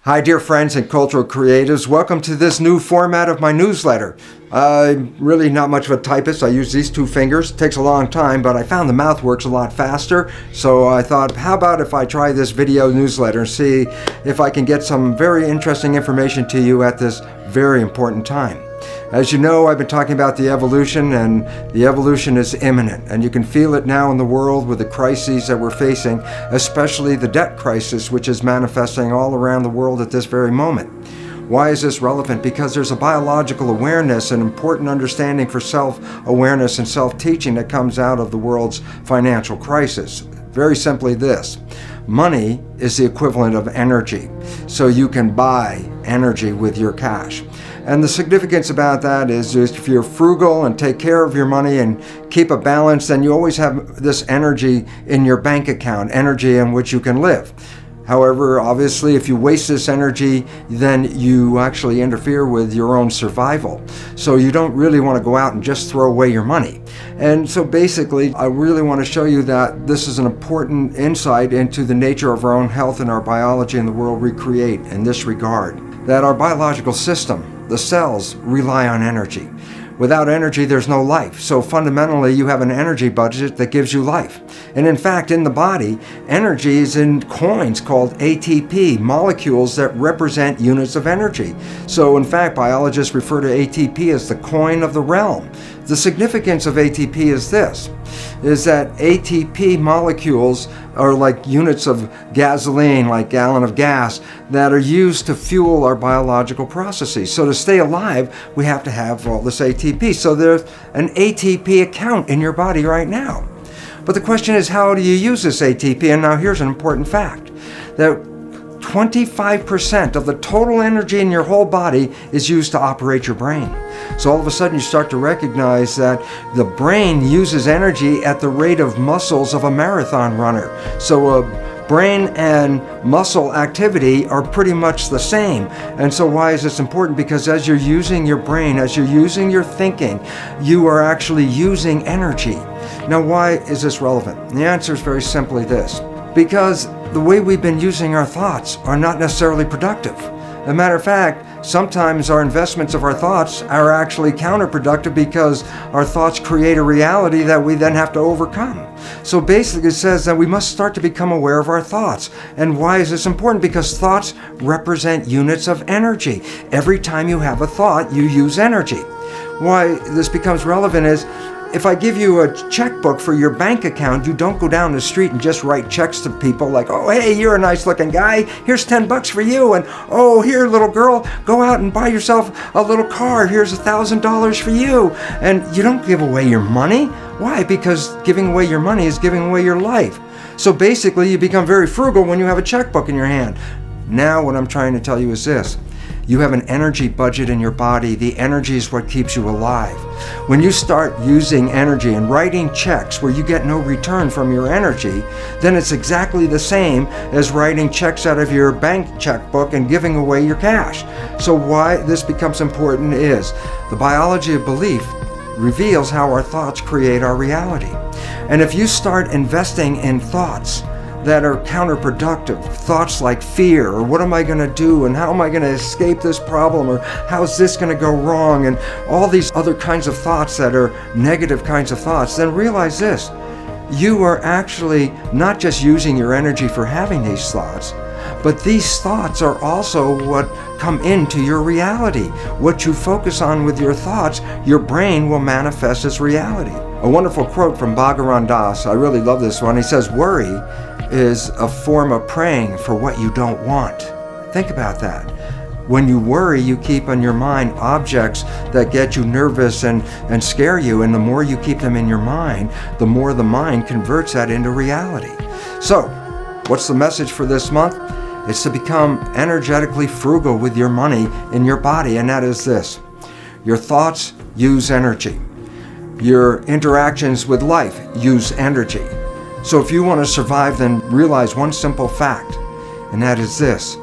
Hi, dear friends and cultural creatives. Welcome to this new format of my newsletter. I'm really not much of a typist. I use these two fingers. It takes a long time, but I found the mouth works a lot faster. So I thought, how about if I try this video newsletter and see if I can get some very interesting information to you at this very important time. As you know, I've been talking about the evolution, and the evolution is imminent, and you can feel it now in the world with the crises that we're facing, especially the debt crisis, which is manifesting all around the world at this very moment. Why is this relevant? Because there's a biological awareness and important understanding for self-awareness and self-teaching that comes out of the world's financial crisis. Very simply this: money is the equivalent of energy, so you can buy energy with your cash. And the significance about that is if you're frugal and take care of your money and keep a balance, then you always have this energy in your bank account, energy in which you can live. However, obviously, if you waste this energy, then you actually interfere with your own survival. So you don't really want to go out and just throw away your money. And so basically, I really want to show you that this is an important insight into the nature of our own health and our biology and the world we create in this regard. That our biological system, the cells, rely on energy. Without energy, there's no life. So fundamentally, you have an energy budget that gives you life. And in fact, in the body, energy is in coins called ATP, molecules that represent units of energy. So in fact, biologists refer to ATP as the coin of the realm. The significance of ATP is this, is that ATP molecules are like units of gasoline, like gallon of gas, that are used to fuel our biological processes. So to stay alive, we have to have all this ATP. So there's an ATP account in your body right now. But the question is, how do you use this ATP? And now here's an important fact, that 25% of the total energy in your whole body is used to operate your brain. So all of a sudden you start to recognize that the brain uses energy at the rate of muscles of a marathon runner. So brain and muscle activity are pretty much the same. And so why is this important? Because as you're using your brain, as you're using your thinking, you are actually using energy. Now, why is this relevant? The answer is very simply this: because the way we've been using our thoughts are not necessarily productive. As a matter of fact, sometimes our investments of our thoughts are actually counterproductive because our thoughts create a reality that we then have to overcome. So basically it says that we must start to become aware of our thoughts. And why is this important? Because thoughts represent units of energy. Every time you have a thought, you use energy. Why this becomes relevant is, if I give you a checkbook for your bank account, you don't go down the street and just write checks to people like, oh, hey, you're a nice looking guy, here's $10 for you, and oh, here, little girl, go out and buy yourself a little car, here's $1,000 for you. And you don't give away your money. Why? Because giving away your money is giving away your life. So basically, you become very frugal when you have a checkbook in your hand. Now what I'm trying to tell you is this: you have an energy budget in your body. The energy is what keeps you alive. When you start using energy and writing checks where you get no return from your energy, then it's exactly the same as writing checks out of your bank checkbook and giving away your cash. So why this becomes important is the biology of belief reveals how our thoughts create our reality. And if you start investing in thoughts that are counterproductive, thoughts like fear, or what am I going to do, and how am I going to escape this problem, or how's this going to go wrong, and all these other kinds of thoughts that are negative kinds of thoughts, then realize this: you are actually not just using your energy for having these thoughts, but these thoughts are also what come into your reality. What you focus on with your thoughts, your brain will manifest as reality. A wonderful quote from Bhagavan Das, I really love this one. He says, worry is a form of praying for what you don't want. Think about that. When you worry, you keep on your mind objects that get you nervous and scare you, and the more you keep them in your mind, the more the mind converts that into reality. So, what's the message for this month? It's to become energetically frugal with your money in your body, and that is this: your thoughts use energy. Your interactions with life use energy. So if you want to survive, then realize one simple fact, and that is this: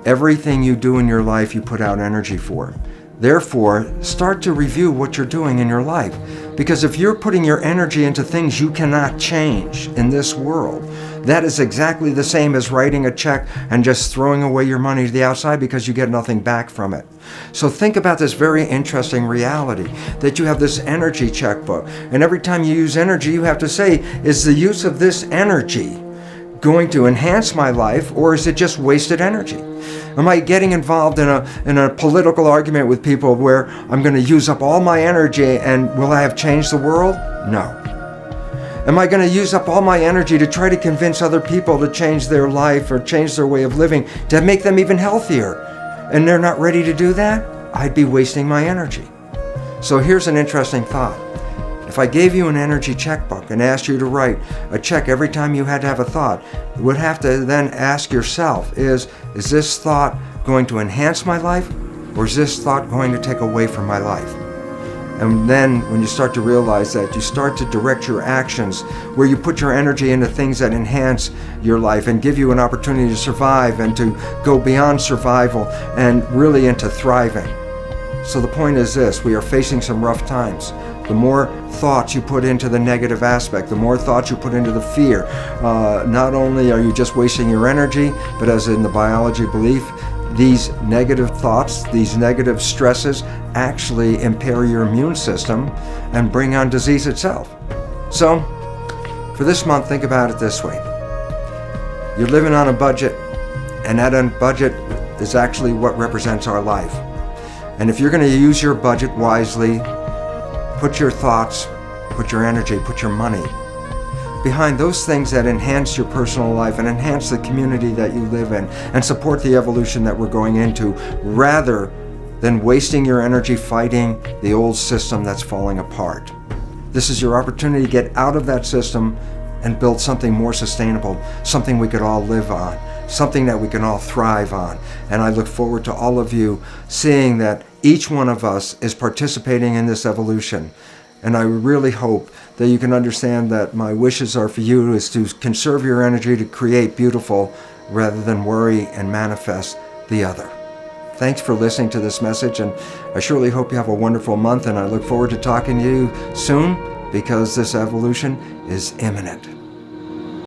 everything you do in your life, you put out energy for. Therefore, start to review what you're doing in your life. Because if you're putting your energy into things you cannot change in this world, that is exactly the same as writing a check and just throwing away your money to the outside because you get nothing back from it. So think about this very interesting reality that you have this energy checkbook. And every time you use energy, you have to say, is the use of this energy going to enhance my life, or is it just wasted energy? Am I getting involved in a political argument with people where I'm going to use up all my energy and will I have changed the world? No. Am I going to use up all my energy to try to convince other people to change their life or change their way of living to make them even healthier? And they're not ready to do that? I'd be wasting my energy. So here's an interesting thought. If I gave you an energy checkbook and asked you to write a check every time you had to have a thought, you would have to then ask yourself, is this thought going to enhance my life, or is this thought going to take away from my life? And then when you start to realize that, you start to direct your actions where you put your energy into things that enhance your life and give you an opportunity to survive and to go beyond survival and really into thriving. So the point is this, we are facing some rough times. The more thoughts you put into the negative aspect, the more thoughts you put into the fear, not only are you just wasting your energy, but as in the biology belief, these negative thoughts, these negative stresses actually impair your immune system and bring on disease itself. So, for this month, think about it this way. You're living on a budget, and that budget is actually what represents our life. And if you're going to use your budget wisely, put your thoughts, put your energy, put your money behind those things that enhance your personal life and enhance the community that you live in and support the evolution that we're going into, rather than wasting your energy fighting the old system that's falling apart. This is your opportunity to get out of that system and build something more sustainable, something we could all live on, something that we can all thrive on. And I look forward to all of you seeing that each one of us is participating in this evolution. And I really hope that you can understand that my wishes are for you is to conserve your energy to create beautiful rather than worry and manifest the other. Thanks for listening to this message, and I surely hope you have a wonderful month, and I look forward to talking to you soon because this evolution is imminent.